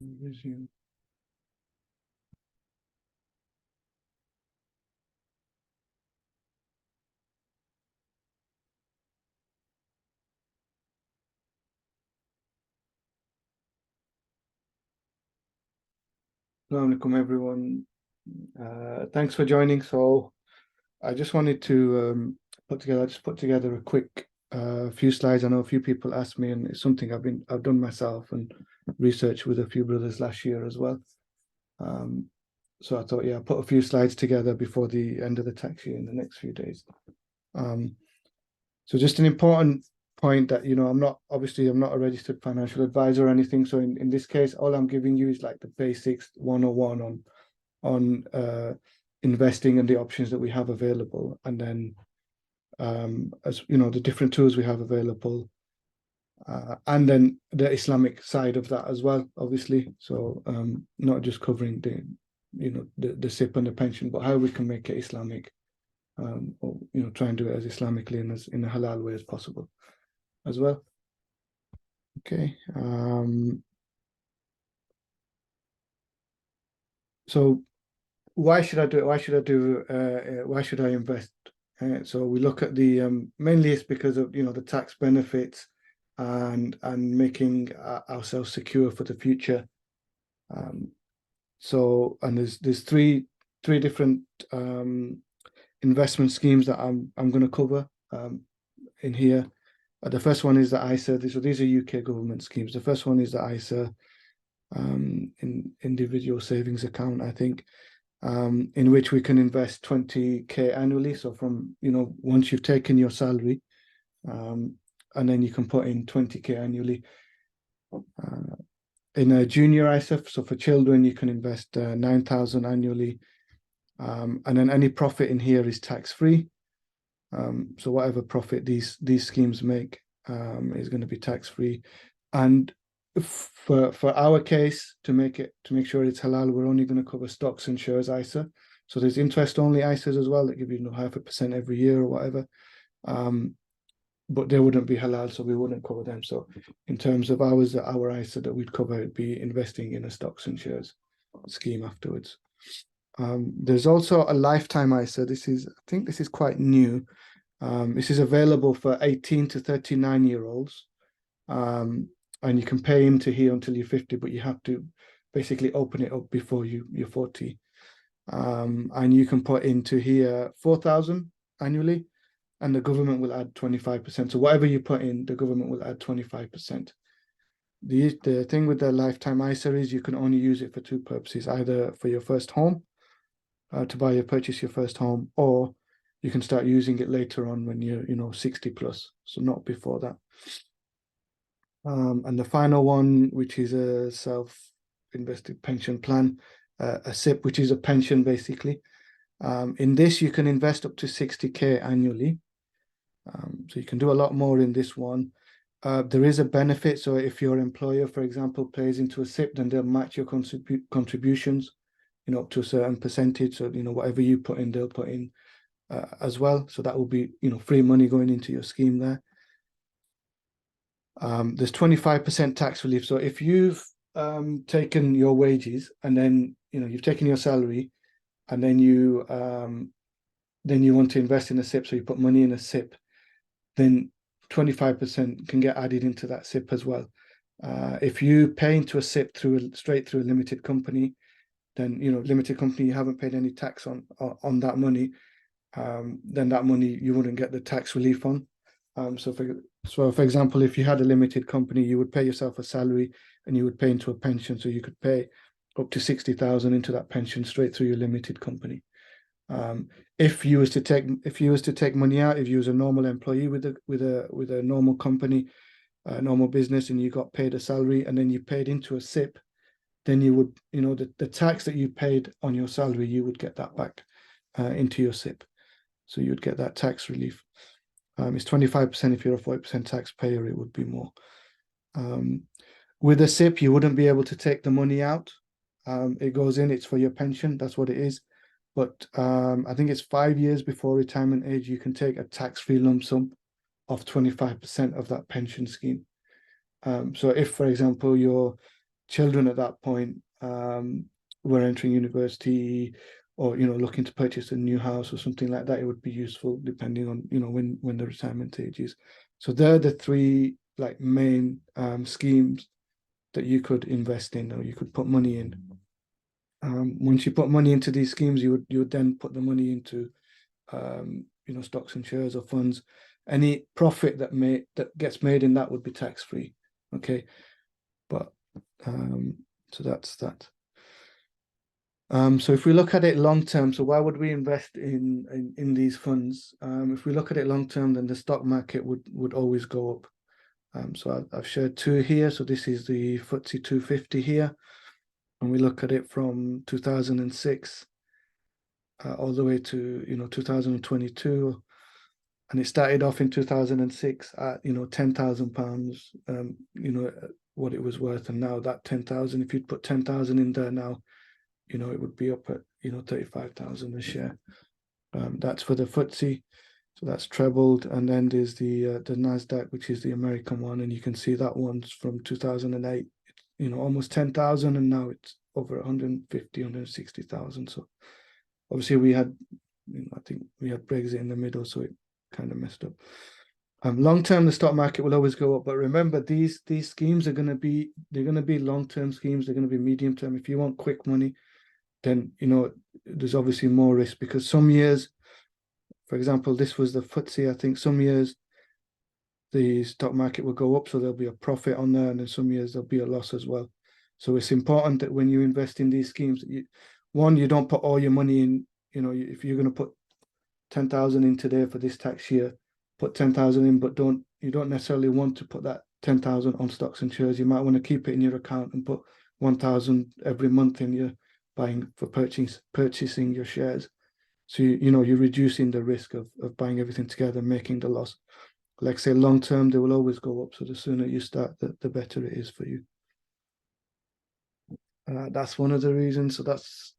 Resume. Assalamu alaikum, everyone. Thanks for joining. So I just wanted to put together a quick few slides. I know a few people asked me, and it's something I've done myself and researched with a few brothers last year as well. So I thought, yeah, I'll put a few slides together before the end of the tax year in the next few days. So just an important point that, I'm not a registered financial advisor or anything. So in this case, all I'm giving you is like the basics 101 on investing and the options that we have available. And then, as you know, the different tools we have available. And then the Islamic side of that as well, obviously. So not just covering the SIP and the pension, but how we can make it Islamic, or try and do it as Islamically and as in a halal way as possible as well. Okay. So why should I do it? Why should I invest? So we look at the mainly it's because of the tax benefits and making ourselves secure for the future. So and there's three different investment schemes that I'm going to cover in here. The first one is the ISA. So these are UK government schemes. The first one is the ISA, individual savings account, I think, in which we can invest 20k annually. So from once you've taken your salary, and then you can put in 20k annually. In a junior ISA, so for children, you can invest 9,000 annually, and then any profit in here is tax free. So whatever profit these schemes make is going to be tax free. And for our case, to make sure it's halal, we're only going to cover stocks and shares ISA. So there's interest only ISAs as well that give you 0.5% every year or whatever. But they wouldn't be halal, so we wouldn't cover them. So in terms of our ISA that we'd cover, it'd be investing in a stocks and shares scheme afterwards. There's also a lifetime ISA. I think this is quite new. This is available for 18 to 39-year-olds. And you can pay into here until you're 50, but you have to basically open it up before you're 40. And you can put into here 4,000 annually, and the government will add 25%. So whatever you put in, the government will add 25%. The thing with the lifetime ISA is you can only use it for two purposes, either for your first home, to purchase your first home, or you can start using it later on when you're 60 plus, so not before that. And the final one, which is a self-invested pension plan, a SIP, which is a pension basically. In this, you can invest up to 60k annually. So you can do a lot more in this one. There is a benefit. So if your employer, for example, pays into a SIP, then they'll match your contributions, up to a certain percentage. So, whatever you put in, they'll put in as well. So that will be, free money going into your scheme there. There's 25% tax relief. So if you've taken your wages and then, you've taken your salary and then you want to invest in a SIP, so you put money in a SIP, then 25% can get added into that SIP as well. If you pay into a SIP straight through a limited company, then limited company, you haven't paid any tax on that money. Then that money you wouldn't get the tax relief on. So for example, if you had a limited company, you would pay yourself a salary and you would pay into a pension, so you could pay up to 60,000 into that pension straight through your limited company. If you was to take money out, if you was a normal employee with a normal company, normal business, and you got paid a salary and then you paid into a SIP, then you would, the tax that you paid on your salary, you would get that back into your SIP. So you'd get that tax relief. It's 25%. If you're a 40% taxpayer, it would be more. With a SIP, you wouldn't be able to take the money out. It goes in, it's for your pension, that's what it is. But I think it's 5 years before retirement age, you can take a tax-free lump sum of 25% of that pension scheme. So if, for example, you're children at that point were entering university, or looking to purchase a new house or something like that, it would be useful depending on when the retirement age is. So they're the three like main schemes that you could invest in, or you could put money in. Once you put money into these schemes, you would then put the money into stocks and shares or funds. Any profit that gets made in that would be tax free. Okay, but so that's that. So if we look at it long term, so why would we invest in these funds? If we look at it long term, then the stock market would always go up. So I've shared two here. So this is the FTSE 250 here, and we look at it from 2006 all the way to 2022, and it started off in 2006 at £10,000, what it was worth, and now that 10,000, if you'd put 10,000 in there now, it would be up at 35,000 a share. That's for the FTSE, so that's trebled. And then there's the Nasdaq, which is the American one, and you can see that one's from 2008, almost 10,000, and now it's over 150, 160,000. So obviously we had, I think we had Brexit in the middle, so it kind of messed up. Long term, the stock market will always go up, but remember these schemes are going to be long term schemes. They're going to be medium term. If you want quick money, then there's obviously more risk, because some years, for example, this was the FTSE. I think some years the stock market will go up, so there'll be a profit on there, and then some years there'll be a loss as well. So it's important that when you invest in these schemes, you don't put all your money in. If you're going to put 10,000 in today for this tax year, put 10,000 in, but you don't necessarily want to put that 10,000 on stocks and shares. You might want to keep it in your account and put 1,000 every month in your buying for purchasing your shares. So you're reducing the risk of buying everything together, making the loss. Like say, long term, they will always go up. So the sooner you start, the better it is for you. That's one of the reasons. So that's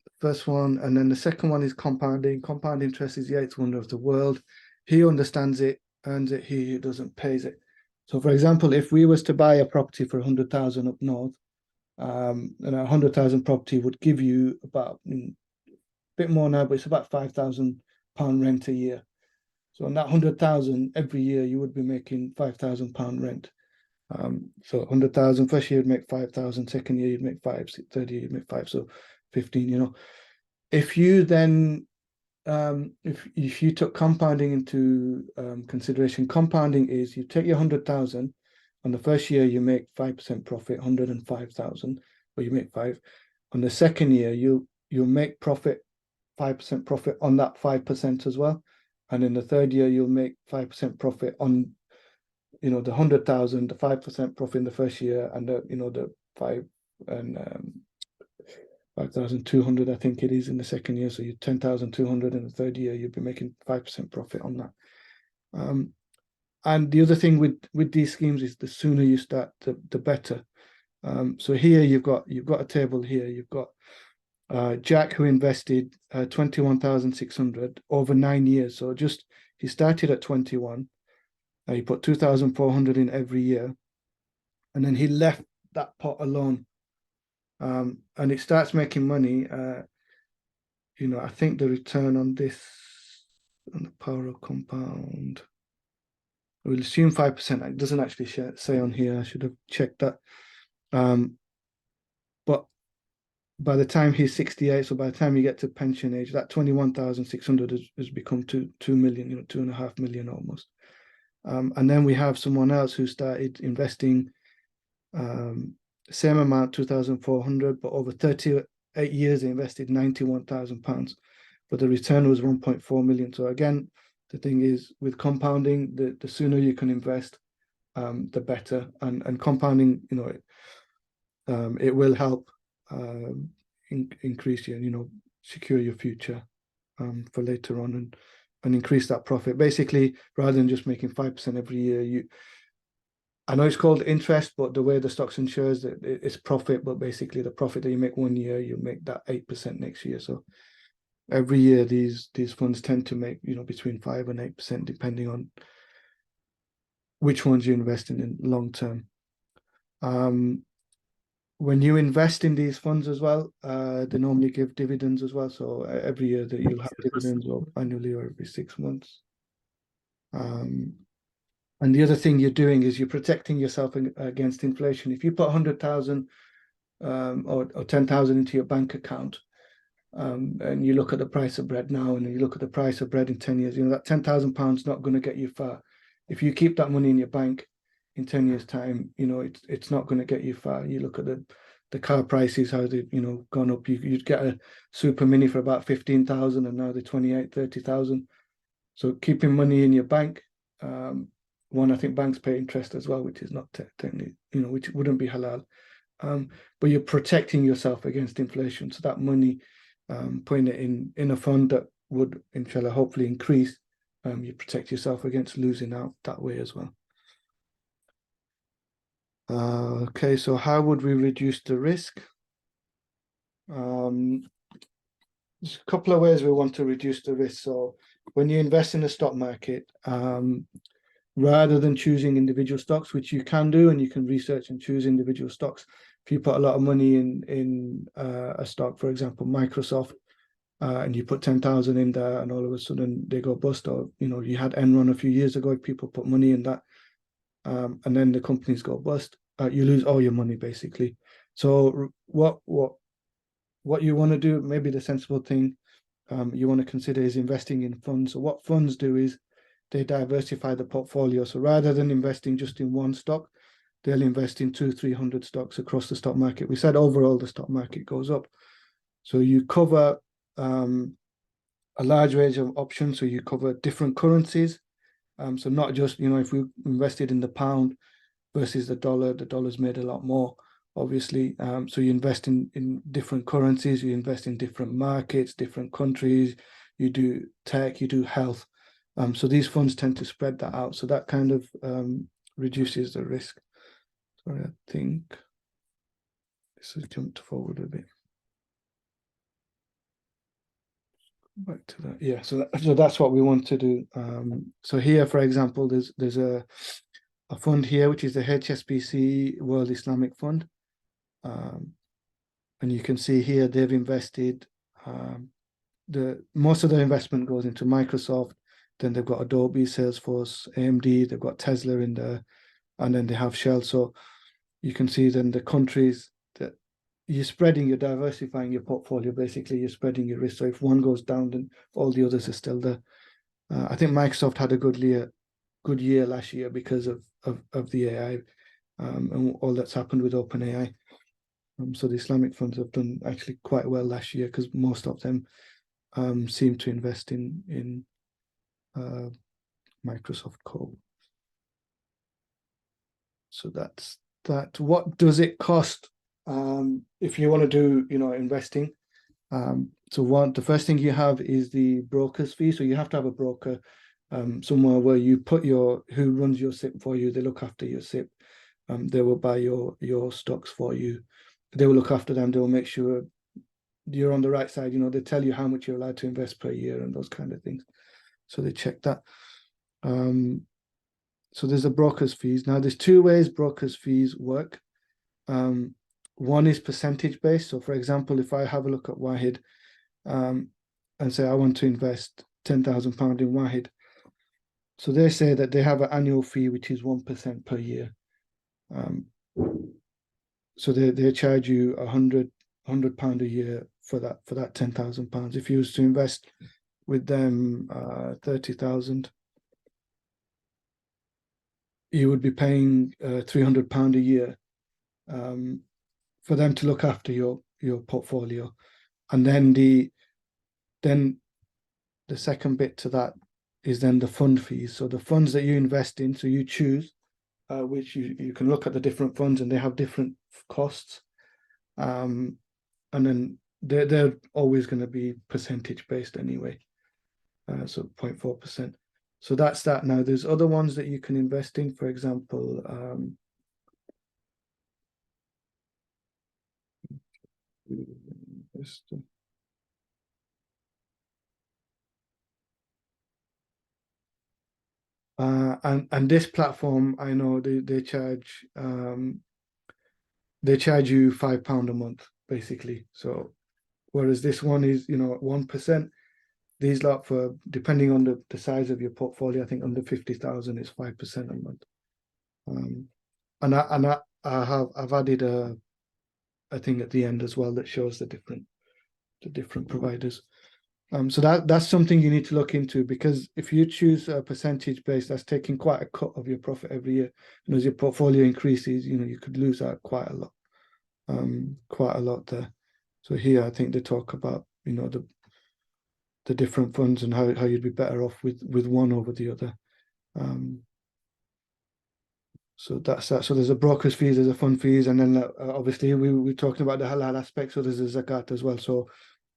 the first one. And then the second one is compounding. Compound interest is the eighth wonder of the world. He understands it, earns it. He who doesn't pays it. So for example, if we was to buy a property for 100,000 up north, and a 100,000 property would give you about a bit more now, but it's about £5,000 rent a year. So on that 100,000 every year, you would be making £5,000 rent. So 100,000 first year you'd make 5,000, second year you'd make 5, third year you'd make 5, so 15. If you then if you took compounding into consideration, compounding is you take your 100,000. On the first year you make 5% profit, 105,000, or you make 5. On the second year you'll make profit, 5% profit on that 5% as well. And in the third year you'll make 5% profit on the 100,000, the 5% profit in the first year, and the 5 and 5,200, I think it is, in the second year. So you 10,200 in the third year, you'll be making 5% profit on that. And the other thing with these schemes is the sooner you start, the better. So here you've got a table here. You've got Jack, who invested 21,600 over 9 years. So he started at 21. He put 2,400 in every year, and then he left that pot alone. And it starts making money. I think the return on this, on the power of compound, we'll assume 5%. It doesn't actually say on here. I should have checked that. But by the time he's 68, so by the time you get to pension age, that 21,600 has become 2 million, 2.5 million almost. And then we have someone else who started investing same amount, 2,400, but over 38 years they invested £91,000, but the return was 1.4 million. So again, the thing is with compounding, the sooner you can invest, the better. And compounding, it will help increase your, secure your future for later on, and increase that profit. Basically, rather than just making 5% every year, I know it's called interest, but the way the stocks and shares, it's profit, but basically the profit that you make one year, you make that 8% next year. So every year these funds tend to make, between 5 and 8%, depending on which ones you're investing in long term. when you invest in these funds as well, they normally give dividends as well. So every year that you'll have dividends, or annually, or every 6 months. Um, and the other thing you're doing is you're protecting yourself against inflation. If you put 100,000 or 10,000 into your bank account, and you look at the price of bread now, and you look at the price of bread in 10 years, that £10,000 not going to get you far. If you keep that money in your bank in 10 years' time, it's not going to get you far. You look at the car prices, how they've, gone up. You'd get a super mini for about 15,000, and now they're 28, 30,000. So keeping money in your bank, one, I think banks pay interest as well, which is not technically, which wouldn't be halal. But you're protecting yourself against inflation. So that money, putting it in a fund that would, inshallah, hopefully increase, you protect yourself against losing out that way as well. Okay, so how would we reduce the risk? There's a couple of ways we want to reduce the risk. So when you invest in the stock market, rather than choosing individual stocks, which you can do, and you can research and choose individual stocks. If you put a lot of money in a stock, for example, Microsoft, and you put 10,000 in there, and all of a sudden they go bust, or you had Enron a few years ago, people put money in that, and then the companies go bust, you lose all your money basically. So what you want to do, maybe the sensible thing you want to consider, is investing in funds. So what funds do is they diversify the portfolio. So rather than investing just in one stock, they'll invest in 200-300 stocks across the stock market. We said overall the stock market goes up. So you cover a large range of options. So you cover different currencies. So not just, if we invested in the pound versus the dollar's made a lot more, obviously. So you invest in different currencies, you invest in different markets, different countries, you do tech, you do health. So these funds tend to spread that out. So that kind of reduces the risk. Sorry, I think this has jumped forward a bit. Back to that. Yeah, so that's what we want to do. So here, for example, there's a fund here, which is the HSBC World Islamic Fund. And you can see here they've invested, most of their investment goes into Microsoft. Then they've got Adobe, Salesforce, AMD, they've got Tesla in there, and then they have Shell. So you can see then the countries that you're diversifying your portfolio. Basically, you're spreading your risk. So if one goes down, then all the others are still there. I think Microsoft had a good year last year because of the AI, and all that's happened with OpenAI. So the Islamic funds have done actually quite well last year, because most of them seem to invest in Microsoft Core. So that's that. What does it cost if you want to do investing? So the first thing you have is the broker's fee. So you have to have a broker somewhere where you put who runs your SIP for you. They look after your SIP. They will buy your stocks for you. They will look after them. They will make sure you're on the right side. They tell you how much you're allowed to invest per year and those kind of things. So they check that. So there's a broker's fees. Now there's two ways broker's fees work. One is percentage based. So for example, if I have a look at Wahid, and say I want to invest £10,000 in Wahid, so they say that they have an annual fee which is 1% per year. So they charge you £100 a year for that £10,000. If you was to invest with them 30,000, you would be paying £300 a year for them to look after your portfolio. And then the second bit to that is then the fund fees. So the funds that you invest in, so you choose which you can look at the different funds, and they have different costs. And then they're always going to be percentage based anyway. So 0.4%. So that's that. Now there's other ones that you can invest in. For example, and this platform, I know they charge they charge you £5 a month, basically. So whereas this one is, 1%. These lot for depending on the size of your portfolio, I think under 50,000 is 5% a month. Um, I've added a thing at the end as well that shows the different providers. So that's something you need to look into, because if you choose a percentage base, that's taking quite a cut of your profit every year. And as your portfolio increases, you could lose out quite a lot there. So here, I think they talk about the different funds and how you'd be better off with one over the other. Um, so that's that. So there's a broker's fees, there's a fund fees, and then obviously we're talking about the halal aspect. So there's a zakat as well. So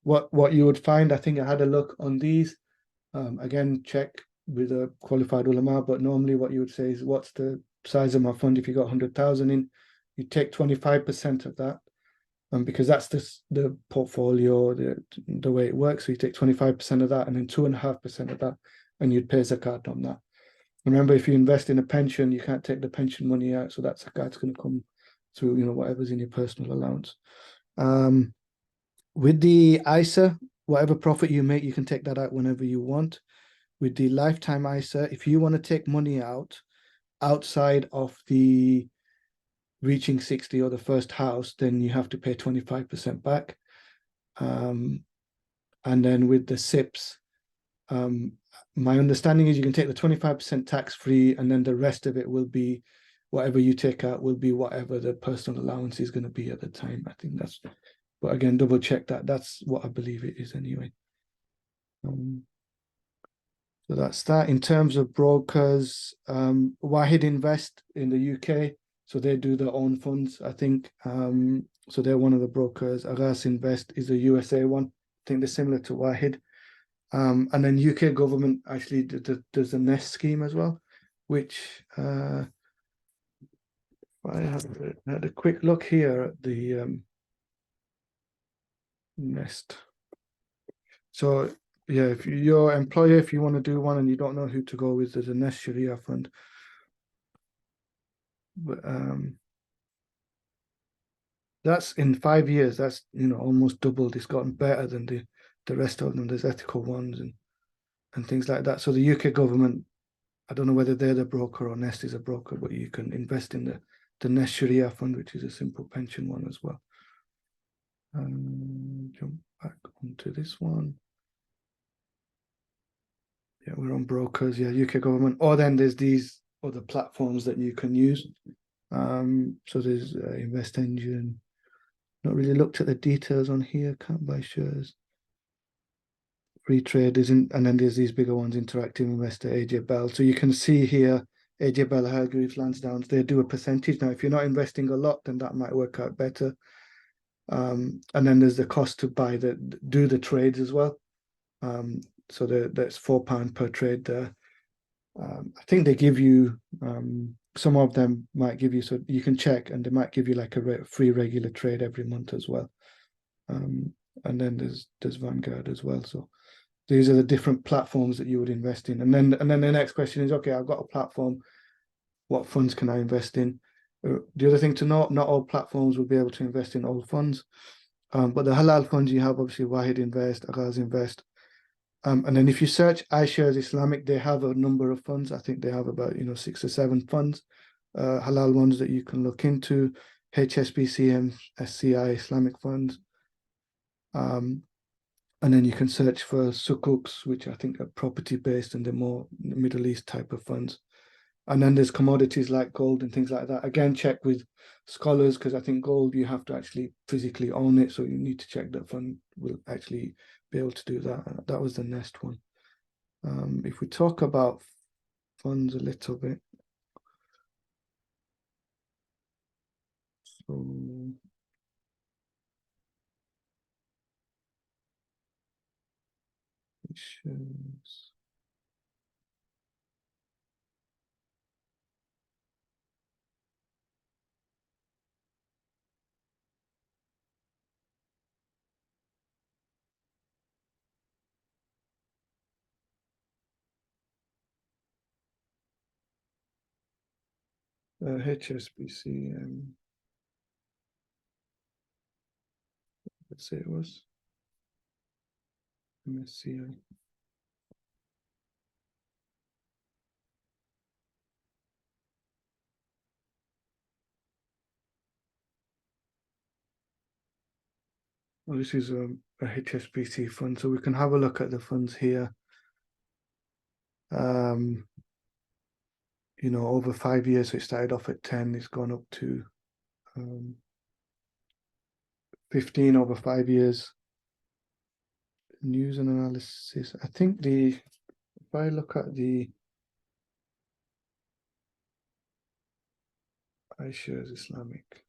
what you would find, I think I had a look on these. Again, check with a qualified ulama, but normally what you would say is, what's the size of my fund? If you got 100,000 in, you take 25% of that, because that's the portfolio, the way it works. So you take 25% of that, and then 2.5% of that, and you'd pay zakat on that. Remember, if you invest in a pension, you can't take the pension money out, so that zakat's going to come through, whatever's in your personal allowance. With the ISA, whatever profit you make, you can take that out whenever you want. With the lifetime ISA, if you want to take money out outside of the reaching 60 or the first house, then you have to pay 25% back. And then with the SIPs, my understanding is you can take the 25% tax free, and then the rest of it will be whatever you take out will be whatever the personal allowance is going to be at the time. I think that's, but again, double check that. That's what I believe it is anyway. So that's that. In terms of brokers, Wahid Invest in the UK, so they do their own funds, I think. So they're one of the brokers. Aras Invest is a USA one. I think they're similar to Wahid. And then UK government actually does a Nest scheme as well, which I had a quick look here at the Nest. So yeah, if your employer, if you want to do one and you don't know who to go with, there's a Nest Sharia fund. But that's in 5 years. That's almost doubled. It's gotten better than the rest of them. There's ethical ones and things like that. So the UK government, I don't know whether they're the broker or Nest is a broker, but you can invest in the Nest Sharia fund, which is a simple pension one as well. Jump back onto this one. Yeah, we're on brokers. Yeah, UK government. Or then there's these other platforms that you can use. So there's Invest Engine. Not really looked at the details on here. Can't buy shares. Free trade isn't, and then there's these bigger ones: Interactive Investor, AJ Bell. So you can see here, AJ Bell, Hargreaves, Lansdowne, they do a percentage. Now, if you're not investing a lot, then that might work out better. And then there's the cost to do the trades as well. So that's £4 per trade there. I think they give you some of them might give you, so you can check, and they might give you like a free regular trade every month as well. And then there's Vanguard as well. So these are the different platforms that you would invest in. And then the next question is, okay, I've got a platform. What funds can I invest in? The other thing to note, not all platforms will be able to invest in all funds. But the halal funds, you have obviously Wahid Invest, Agaz Invest. And then if you search iShares Islamic, they have a number of funds. I think they have about 6 or 7 funds, halal ones that you can look into. HSBC, SCI Islamic funds. And then you can search for sukuks, which I think are property based and they're more Middle East type of funds. And then there's commodities like gold and things like that. Again, check with scholars, because I think gold, you have to actually physically own it. So you need to check that fund will actually be able to do that. That was the Nest one. If we talk about funds a little bit. So shares. HSBC. let's say it was MSCI. Well, this is a HSBC fund, so we can have a look at the funds here. You know, over 5 years, so it started off at 10, it's gone up to 15 over 5 years. News and analysis. I think if I look at the iShares Islamic,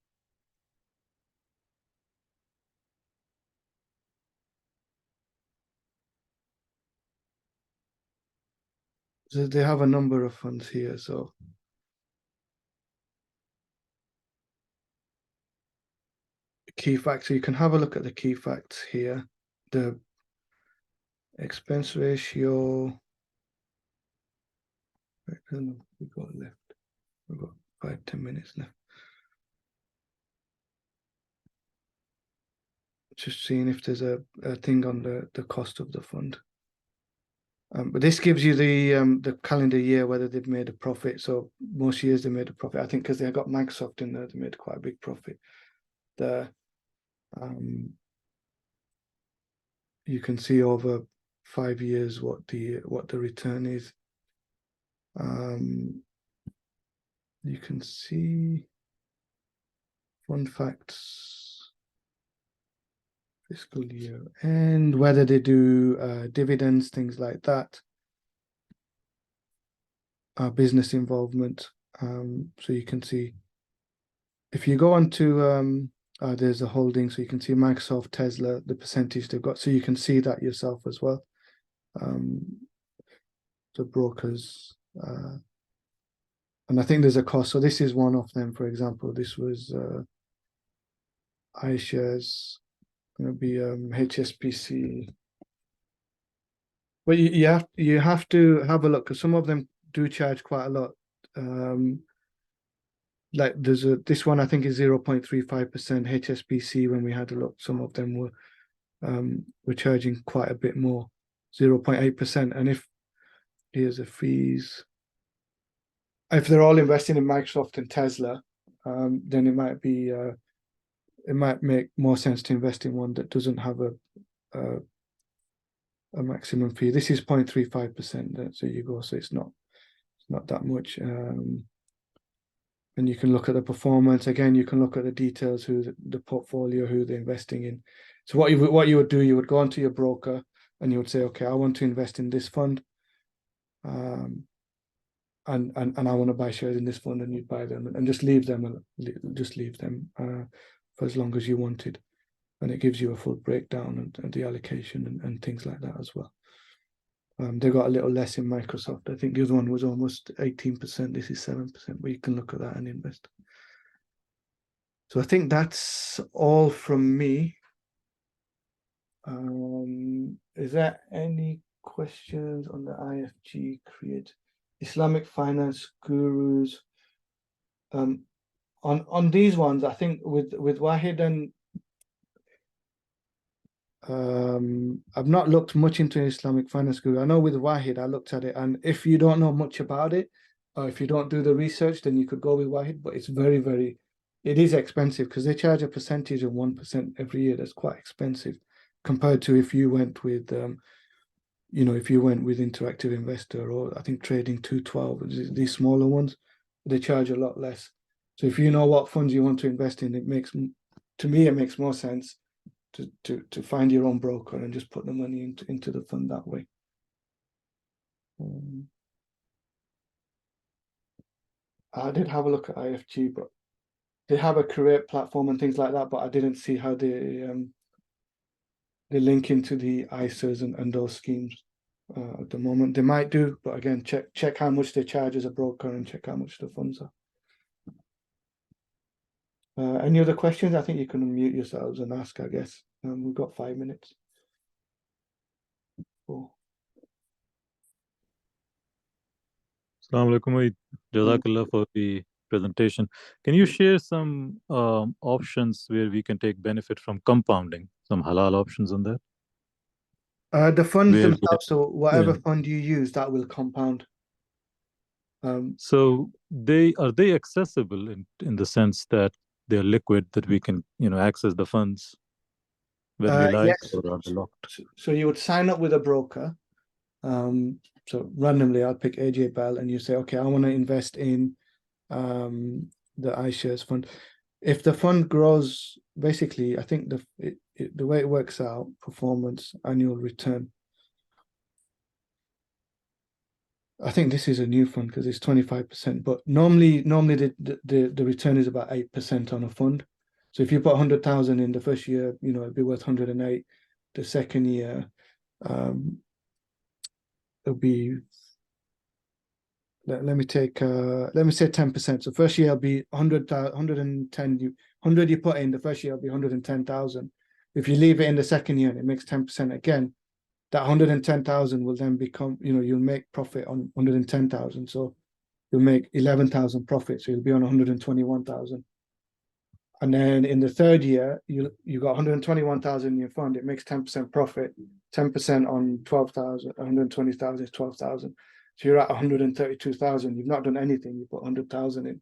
so they have a number of funds here. So key facts. So you can have a look at the key facts here. The expense ratio. We got left. We've got 5-10 minutes left. Just seeing if there's a thing on the cost of the fund. But this gives you the calendar year whether they've made a profit. So most years they made a profit. I think because they got Microsoft in there, they made quite a big profit there. You can see over 5 years what the return is. You can see fund facts, fiscal year, and whether they do dividends, things like that. Business involvement. So you can see if you go on to there's a holding, so you can see Microsoft, Tesla, the percentage they've got. So you can see that yourself as well. The brokers, and I think there's a cost. So this is one of them. For example, this was iShares, going to be HSBC. But you have to have a look because some of them do charge quite a lot. Like there's this one I think is 0.35% HSBC. When we had a look, some of them were charging quite a bit more, 0.8%. And if here's the fees, if they're all investing in Microsoft and Tesla, then it might make more sense to invest in one that doesn't have a maximum fee. This is 0.35%. So you go. So it's not that much. And you can look at the performance. Again, you can look at the details, who the portfolio, who they're investing in. So what you would do, you would go onto your broker and you would say, okay, I want to invest in this fund, and I want to buy shares in this fund, and you'd buy them and just leave them for as long as you wanted, and it gives you a full breakdown and the allocation and things like that as well. They got a little less in Microsoft. I think the other one was almost 18%. This is 7%, but you can look at that and invest. So I think that's all from me. Is there any questions on the IFG create Islamic finance gurus? On these ones, I think with Wahid and I've not looked much into Islamic finance guru. I know with Wahid, I looked at it, and if you don't know much about it, or if you don't do the research, then you could go with Wahid. But it's it is expensive because they charge a percentage of 1% every year. That's quite expensive compared to if you went with, if you went with Interactive Investor, or I think Trading 212, these smaller ones, they charge a lot less. So if you know what funds you want to invest in, it makes more sense to find your own broker and just put the money into the fund that way. I did have a look at IFG, but they have a career platform and things like that, but I didn't see how they link into the ISAs and those schemes at the moment. They might do, but again, check how much they charge as a broker and check how much the funds are. Any other questions? I think you can unmute yourselves and ask, I guess. We've got 5 minutes. Cool. Assalamu alaikum. Jazakallah for the presentation. Can you share some options where we can take benefit from compounding? some halal options in there? The funds Where they, themselves, so yeah. whatever fund you use, that will compound. So they accessible in the sense that they're liquid that we can, access the funds when we like, Yes. or are they locked? So you would sign up with a broker. So randomly, I'll pick AJ Bell, and you say, okay, I want to invest in the iShares fund. If the fund grows, basically, I think the way it works out, performance, annual return. I think this is a new fund because it's 25%, but normally the return is about 8% on a fund. So if you put 100,000 in the first year, it'd be worth 108. The second year, it'll be let me say 10%. So first year will be 110 you put in the first year will be 110,000. If you leave it in the second year and it makes 10% again, that 110,000 will then become, you'll make profit on 110,000. So you'll make 11,000 profit. So you'll be on 121,000. And then in the third year, you got 121,000 in your fund. It makes 10% profit. 10% on 12,000, 120,000 is 12,000. So you're at 132,000. You've not done anything. You put 100,000 in.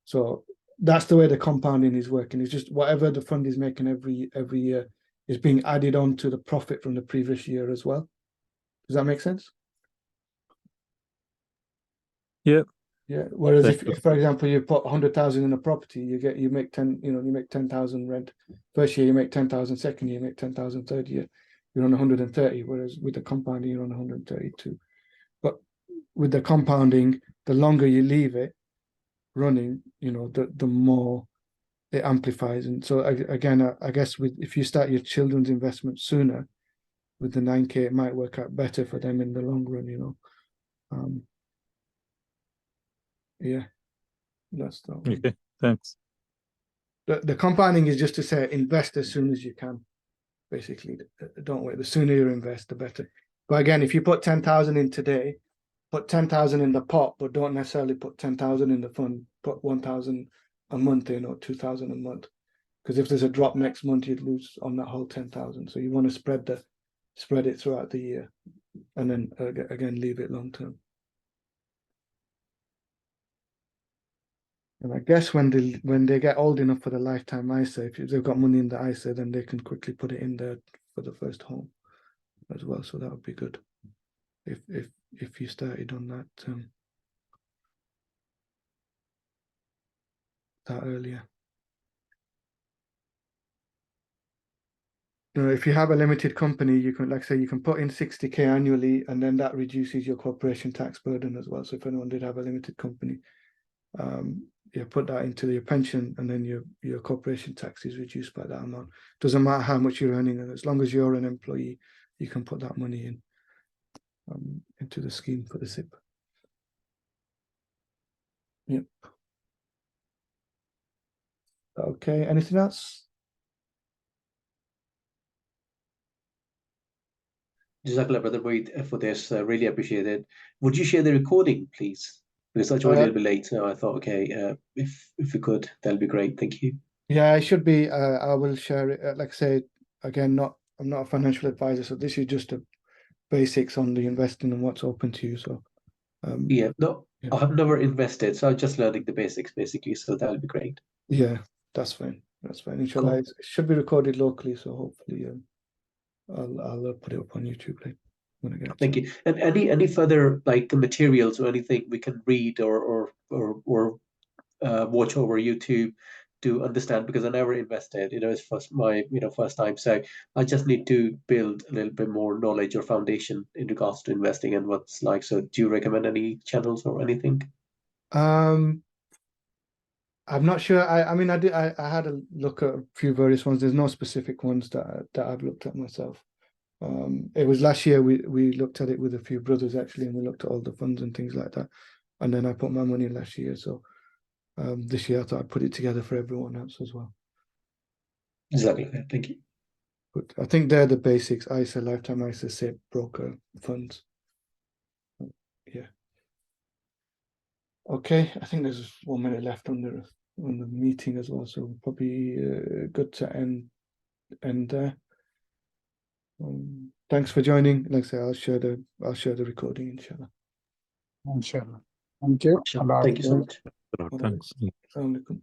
So that's the way the compounding is working. It's just whatever the fund is making every year is being added on to the profit from the previous year as well. Does that make sense? Yeah. Yeah. Whereas Thank if for example you put 100,000 in a property, you make 10,000 rent. First year you make 10,000, second year you make 10,000, third year you're on 130. Whereas with the compounding you're on 132. But with the compounding, the longer you leave it running, the more it amplifies. And so again, I guess if you start your children's investment sooner with the 9K, it might work out better for them in the long run. Yeah, that's that one. Okay, thanks. The compounding is just to say invest as soon as you can. Basically, don't wait. The sooner you invest, the better. But again, if you put 10,000 in today, put 10,000 in the pot, but don't necessarily put 10,000 in the fund. Put 1,000 a month in, or 2,000 a month. Because if there's a drop next month, you'd lose on that whole 10,000. So you want to spread it throughout the year, and then again leave it long term. And I guess when they get old enough for the lifetime ISA, if they've got money in the ISA, then they can quickly put it in there for the first home as well. So that would be good if you started on that earlier. If you have a limited company, you can, like say, you can put in 60K annually, and then that reduces your corporation tax burden as well. So if anyone did have a limited company, you put that into your pension, and then your corporation tax is reduced by that amount. Doesn't matter how much you're earning, as long as you're an employee, you can put that money in into the scheme for the SIP. Yep. Okay. Anything else? Jazakallah, Brother Moeed, for this. Really appreciate it. Would you share the recording, please? Because I joined a little bit late, so I thought, okay, if we could, that'll be great. Thank you. Yeah, it should be. I will share it. Like I say, again, I'm not a financial advisor, so this is just the basics on the investing and what's open to you. So Yeah, no, yeah. I have never invested, so I'm just learning the basics basically. So that'll be great. Yeah, that's fine. That's fine. Inshallah, Cool. it should be recorded locally, so hopefully, I'll put it up on YouTube when I get Thank you. And any further like materials or anything we can read or watch over YouTube to understand, because I never invested. It's first time. So I just need to build a little bit more knowledge or foundation in regards to investing and what's like. So do you recommend any channels or anything? I'm not sure. I mean, I had a look at a few various ones. There's no specific ones that I've looked at myself. It was last year we looked at it with a few brothers actually, and we looked at all the funds and things like that. And then I put my money in last year. So this year I thought I'd put it together for everyone else as well. Exactly. Thank you. But I think they're the basics: ISA, lifetime ISA, SIP, broker, funds. Yeah. Okay, I think there's 1 minute left on the meeting as well, so probably good to end And thanks for joining. Like I say, I'll share the recording, inshallah. Inshallah. Thank you. Sure. Allah Thank you so Hafiz. much. Thanks. Assalamu alaikum.